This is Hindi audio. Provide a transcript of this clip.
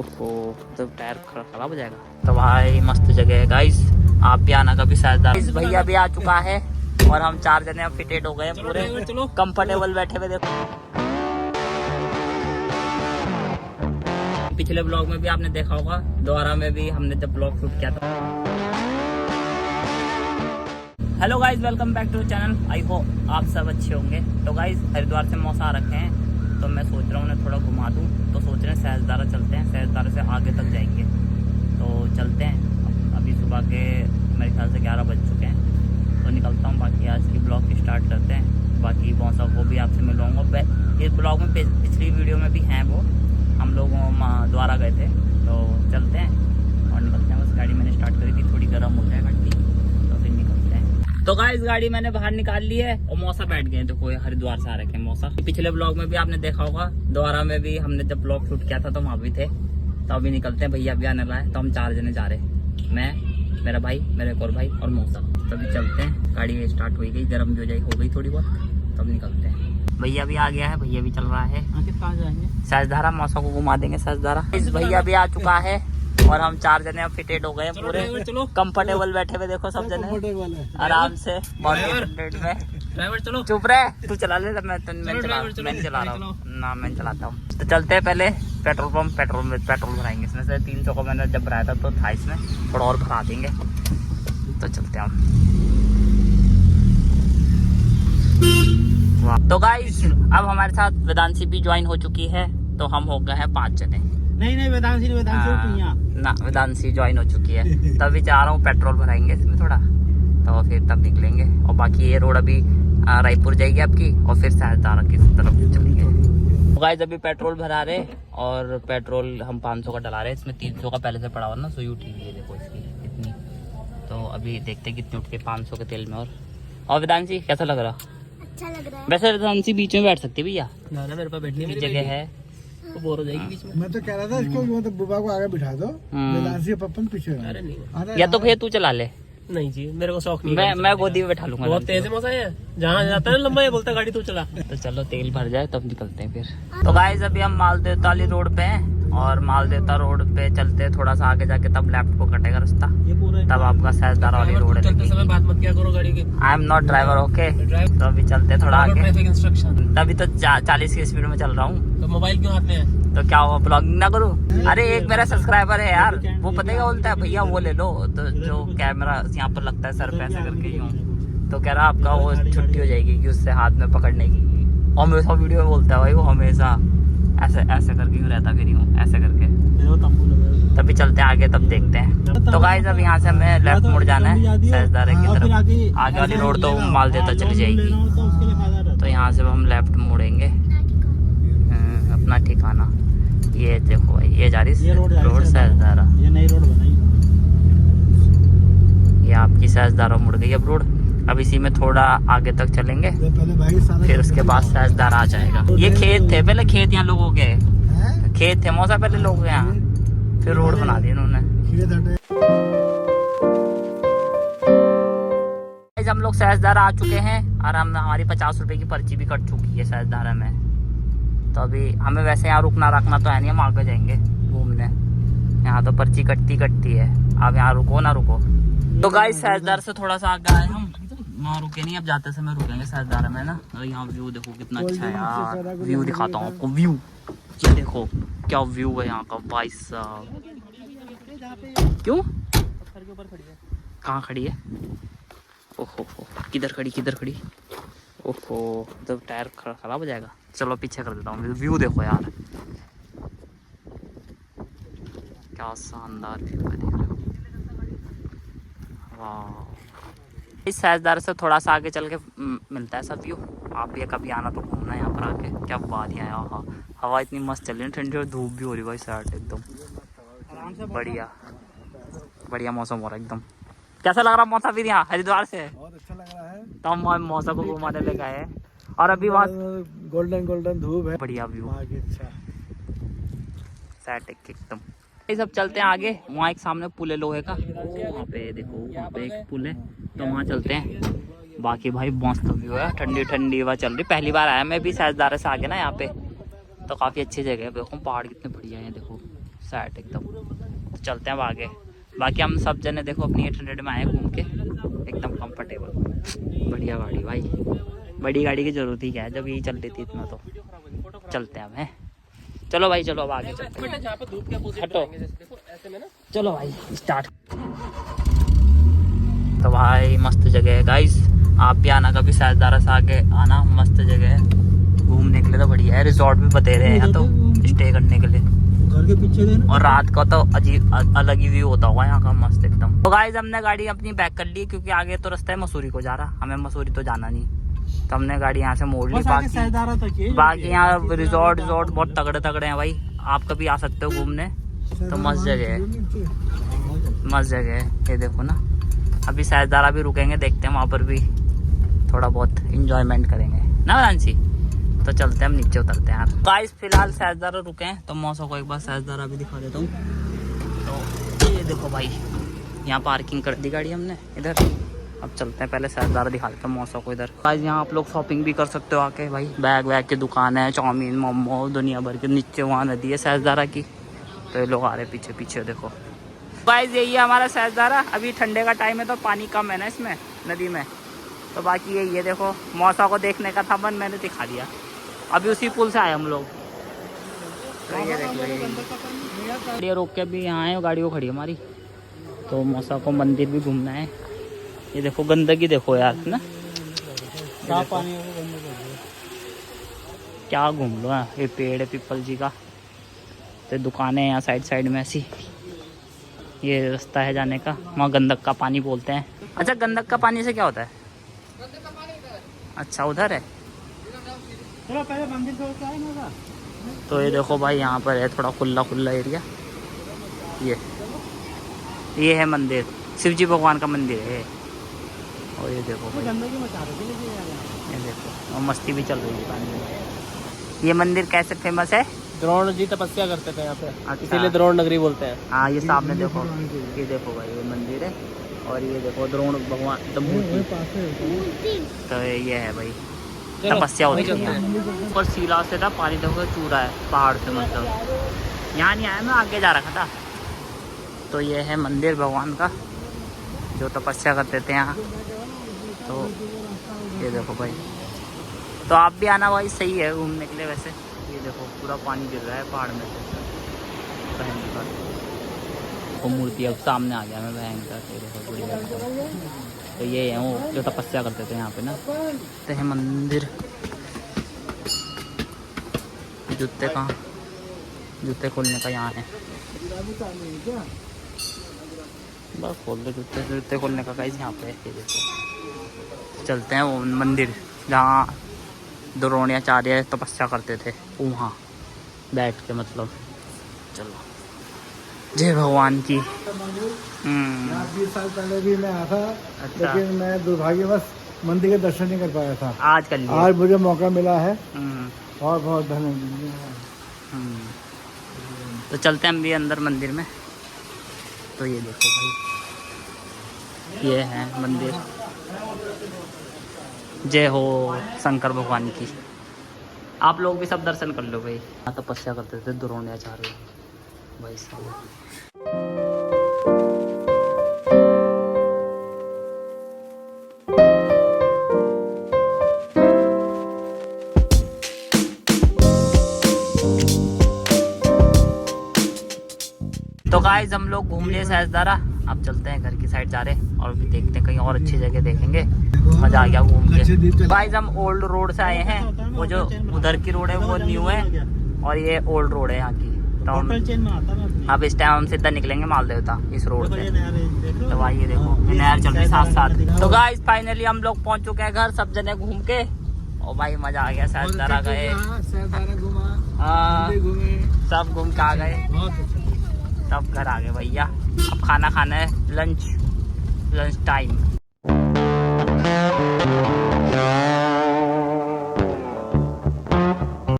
ओहो तो टायर खराब हो जाएगा। तो भाई मस्त जगह है गाइस, आप भी आना कभी साझदार। इस भैया भी आ चुका है और हम 4 जने अब फिटेड हो गए पूरे, कंफर्टेबल बैठे हुए। देखो पिछले ब्लॉग में भी आपने देखा होगा, द्वारा में भी हमने जब ब्लॉग शूट किया था। Hello guys, welcome back to channel. I hope आप सब अच्छे होंगे। तो गाइस हरिद्वार से मौसा आ रखे हैं, तो मैं सोच रहा हूँ उन्हें थोड़ा घुमा दूँ। तो सोच रहे हैं सहजदारा चलते हैं, सहजदारा से आगे तक जाएंगे। तो चलते हैं। अभी सुबह के मेरे ख्याल से 11 बज चुके हैं, तो निकलता हूँ। बाकी आज की ब्लॉग की स्टार्ट करते हैं। बाकी मौसा को भी आपसे मिलवाऊँगा। इस ब्लॉग में पिछली वीडियो में भी हैं वो, हम लोग द्वारा गए थे। तो चलते हैं और निकलते हैं। बस गाड़ी मैंने स्टार्ट करी थी, थोड़ी गर्म हो जाए गाड़ी, तो फिर निकलते हैं। तो गाइस गाड़ी मैंने बाहर निकाल ली है और मौसा बैठ गए। देखो हरिद्वार से आ रखे हैं मौसा। पिछले ब्लॉग में भी आपने देखा होगा, द्वारा में भी हमने जब ब्लॉग शूट किया था तो वहाँ भी थे। तो अभी निकलते हैं, भैया भी आने वाला है। तो हम 4 जने जा रहे हैं, मैं, मेरा भाई, मेरा एक और भाई और मौसा। तो अभी चलते हैं। गाड़ी स्टार्ट हो गई, गर्म भी हो गई थोड़ी बहुत। तब निकलते हैं। भैया भी आ गया है, भैया भी चल रहा है। कहाँ जाएंगे? सहजदारा, मौसा को घुमा देंगे सहजदारा। इस भैया भी आ चुका है और हम 4 जने अब फिटेड हो गए पूरे, कंफर्टेबल बैठे हुए। देखो सब जने आराम से में। ड्राइवर चलो, चुप रहे, तू चला ले। मैं नहीं चला रहा हूँ ना, मैं चलाता हूँ। तो चलते हैं पहले पेट्रोल पंप। पेट्रोल भराएंगे। इसमें से 300 को मैंने जब भराया था तो था, इसमें थोड़ा और भरा देंगे। तो चलते हैं हम। तो गाइस अब हमारे साथ वेदांशी भी ज्वाइन हो चुकी है, तो हम हो गए हैं 5 जने। नहीं वेदांशी ना, वेदांशी ज्वाइन हो चुकी है। तभी चाह रहा हूँ पेट्रोल भराएंगे इसमें थोड़ा, तो फिर तब निकलेंगे। और बाकी ये रोड अभी रायपुर जाएगी आपकी, और फिर सहजदारा की तरफ चलेंगे। तो गाइस अभी पेट्रोल भरा रहे, और पेट्रोल हम 500 का डला रहे हैं। इसमें 300 का पहले से पड़ा हुआ ना, सुई उठी हुई है देखो इसकी इतनी। तो अभी देखते हैं कितनी उठ के 500 के तेल में। और वेदांशी कैसा लग रहा? अच्छा लग रहा है। वैसे वेदांशी बीच में बैठ सकती है भैया, ना मेरे पास बैठने की जगह है, तो बोर हो जाएगी बीच में। मैं तो कह रहा था इसको मतलब बुबा को आगे बिठा दो, वेदांशी पप्पन पीछे। अरे नहीं, या तो भैया तू चला ले। नहीं जी, मेरे को शौक नहीं। मैं गोदी में बैठा लूंगा। बहुत तेज है मौसा है, जहाँ जाता है ना लंबा, ये बोलता है गाड़ी तू चला। तो चलो तेल भर जाए तब निकलते हैं फिर। तो गाइस अभी हम मालदेवता वाली रोड पे हैं, और मालदेवता रोड पे चलते हैं। थोड़ा सा आगे जाके तब लेफ्ट को कटेगा रास्ता, ये पूरा तब आपका सहजदारा वाली रोड है। चलते समय बात मत किया करो गाड़ी की। I am not driver, okay. तो अभी चलते हैं थोड़ा आगे। Traffic instruction. तभी तो 40 की स्पीड में चल रहा हूँ। तो मोबाइल क्यों हाथ में है? तो क्या हुआ, ब्लॉगिंग ना करूँ? अरे एक मेरा सब्सक्राइबर है यार, वो पता क्या बोलता है, भैया वो ले लो। तो जो कैमरा यहाँ पर लगता है सर पे ऐसे करके यूँ, तो कह रहा आपका वो छुट्टी हो जाएगी कि उससे हाथ में पकड़ने की। और हमेशा वीडियो में बोलता है भाई, वो हमेशा ऐसे करके यूँ रहता, फिर यूँ ऐसे करके। तभी चलते हैं आगे, तब देखते हैं। तो गाइस अब यहाँ से हमें लेफ्ट मुड़ जाना है सहजदारा की तरफ। आगे वाली रोड तो मालदेवता चली जाएगी, तो यहाँ से हम लेफ्ट मुड़ेंगे अपना ठिकाना। ये देखो भाई, ये जा रही रोड सहजदारा। ये नई रोड बनाई, ये आपकी सहजदारा मुड़ गई अब रोड। अब इसी में थोड़ा आगे तक चलेंगे, फिर उसके बाद सहजदारा आ जाएगा। ये खेत थे पहले, खेत यहाँ लोग हो गए, खेत थे मौसा पहले लोग यहाँ, फिर रोड बना दी इन्होंने। हम लोग सहजदारा आ चुके हैं, और हमारी 50 रुपए की पर्ची भी कट चुकी है सहजदारा में। तो अभी हमें वैसे यहाँ रुकना रखना तो है नहीं, हम आगे जाएंगे घूमने। यहाँ तो पर्ची कटती है। अब यहाँ रुको ना रुको। तो गाइस सहजदारा से थोड़ा सा आगे आए हम, वहाँ रुके नहीं, अब जाते समय रुकेंगे सहजदारा में ना। और यहाँ व्यू देखो कितना अच्छा है यार, व्यू दिखाता हूँ आपको। व्यू ये देखो क्या व्यू है यहाँ का भाई साहब। क्यों कहाँ खड़ी है? ओहो किधर खड़ी? ओहो तो टायर खराब हो जाएगा। चलो पीछे कर देता हूँ। व्यू देखो यार, क्या शानदार व्यू है, देख रहे हो? वाह। इस सहजदारा से थोड़ा सा आगे चल के मिलता है सब व्यू। आप भी कभी आना तो घूमना यहाँ पर आके, क्या बात है यहाँ। हवा इतनी मस्त चल रही है ठंडी, और धूप भी हो रही है भाई साइड एकदम बढ़िया मौसम हो रहा है एकदम। कैसा लग रहा मौसम फिर यहाँ हरिद्वार से? बहुत अच्छा लग रहा है। तो हम मौसम को घुमाने ले गए हैं, और अभी वहाँ गोल्डन धूप है, बढ़िया व्यू। अच्छा सेट एकदम। ये सब चलते हैं आगे। वहाँ एक सामने पुल है लोहे का, वहाँ पे देखो, वहाँ पे एक पुल है, तो वहाँ चलते हैं। बाकी भाई मस्त व्यू है, ठंडी हवा चल रही। पहली बार आया मैं भी सहजदारा से आगे ना यहाँ पे, तो काफ़ी अच्छी जगह है। देखो पहाड़ कितने बढ़िया हैं, देखो सेट एकदम। तो चलते हैं अब आगे। बाकी हम सब जने देखो अपनी 800 में आए घूम के, एकदम कंफर्टेबल बढ़िया गाड़ी भाई। बड़ी गाड़ी की ज़रूरत ही क्या है जब यही चल रही थी इतना। तो चलते हैं हम हैं। चलो भाई चलो अब आगे चलते हैं। हटो चलो भाई स्टार्ट। तो भाई मस्त जगह है गाइस, आप भी आना कभी सैजदारा से आगे आना, मस्त जगह है घूमने के लिए। तो बढ़िया है, रिजॉर्ट भी बते रहे हैं यहाँ तो स्टे करने के लिए। घर के पीछे देना। और रात का तो अजीब अलग ही व्यू होता होगा यहाँ का, मस्त एकदम। तो गाइस हमने गाड़ी अपनी बैक कर ली क्योंकि आगे तो रास्ता है मसूरी को जा रहा, हमें मसूरी तो जाना नहीं, तो हमने गाड़ी यहाँ से मोड़ ली। बाकी यहाँ रिजॉर्ट बहुत तगड़े तगड़े हैं भाई, आप कभी आ सकते हो घूमने। तो मस्त जगह है, मस्त जगह है। ये देखो ना, अभी सैजदारा भी रुकेंगे, देखते हैं वहाँ पर भी थोड़ा बहुत इंजॉयमेंट करेंगे ना रांची। तो चलते हैं हम नीचे उतरते हैं यार। गाइस फिलहाल सैजदारा रुके हैं, तो मौसम को एक बार सैजदारा भी दिखा देता हूँ। तो ये देखो भाई, यहाँ पार्किंग कर दी गाड़ी हमने इधर। अब चलते हैं पहले सैजदारा दिखा देते हैं मौसम को इधर। गाइस यहाँ आप लोग शॉपिंग भी कर सकते हो आके भाई, बैग वैग की दुकान है, चाउमीन मोमो दुनिया भर के। नीचे वहाँ नदी है सैजदारा की, तो ये लोग आ रहे पीछे पीछे देखो। गाइस यही है हमारा सैजदारा। अभी ठंडे का टाइम है तो पानी कम है ना इसमें नदी में, तो बाकी यही है। देखो मौसम को देखने का था मन, मैंने दिखा दिया। अभी उसी पुल से आए हम लोग। तो ये देखो ये रोक के भी यहाँ है, गाड़ी वो खड़ी है हमारी। तो मौसम को मंदिर भी घूमना है। ये देखो गंदगी देखो यार ना, पानी क्या घूम लो। ये पेड़ है पीपल जी का, तो दुकानें यहाँ साइड में ऐसी। ये रास्ता है जाने का, वहाँ गंदक का पानी बोलते हैं। अच्छा गंदक का पानी से क्या होता है? अच्छा उधर है। चलो पहले मंदिर से होके आए ना। तो ये देखो भाई यहाँ पर है थोड़ा खुला एरिया। ये है मंदिर, शिव जी भगवान का मंदिर है। और ये देखो भाई, ये देखो और मस्ती भी चल रही है पानी में। ये मंदिर कैसे फेमस है? द्रोण जी तपस्या करते थे यहाँ पे, अच्छा। इसीलिए द्रोण नगरी बोलते हैं। हाँ ये सामने देखो, ये देखो भाई ये मंदिर है। और ये देखो द्रोण भगवान तो ये है भाई, तपस्या होती है। ऊपर सीला से था पानी, देखो चूरा है पहाड़ से, मतलब यहाँ नहीं आया मैं, आगे जा रखा था। तो ये है मंदिर भगवान का जो तपस्या करते थे यहाँ। तो ये देखो भाई, तो आप भी आना भाई, सही है घूमने के लिए वैसे। ये देखो पूरा पानी गिर रहा है पहाड़ में से, भयंकर। वो मूर्ति अब सामने आ गया मैं, भयंकर। ये देखो बुढ़ी। तो ये है वो जो तपस्या करते थे यहाँ पे ना। तो है मंदिर। जूते कहाँ, जूते खोलने का यहाँ है, बस खोल दो जूते। जूते खोलने का गाइस यहाँ पे है। ये देखो चलते हैं वो मंदिर जहाँ द्रोणाचार्य तपस्या करते थे, वहाँ बैठ के मतलब। चलो जय भगवान की। 20 साल पहले भी मैं आया था। अच्छा। लेकिन मैं दुर्भाग्यवश मंदिर के दर्शन नहीं कर पाया था। आज कर लिया। आज मुझे मौका मिला है, हम्म, और बहुत धन्यवाद। हम्म। तो चलते हैं हम भी अंदर मंदिर में। तो ये देखो भाई, ये है मंदिर। जय हो शंकर भगवान की। आप लोग भी सब दर्शन कर लो भाई। यहाँ तपस्या करते थे द्रोणाचार्य भाई साहब। तो गाइस हम लोग घूम लिए सैजदारा, अब चलते हैं घर की साइड जा रहे हैं और भी देखते हैं कहीं और अच्छी जगह देखेंगे। मजा आ गया घूम के। गाइस हम ओल्ड रोड से आए हैं, वो जो उधर की रोड है वो न्यू है और ये ओल्ड रोड है यहाँ की। तो अब इस टाइम हम सीधा निकलेंगे माल देवता इस रोड से। तो भाई ये देखो नहर चल रही साथ साथ। तो गाइस फाइनली हम लोग पहुंच चुके हैं घर, सब जने घूम के। और भाई मजा आ गया, सैजदारा गए, सब घूम के आ गए, सब घर आ गए भैया। अब खाना खाना है, लंच टाइम।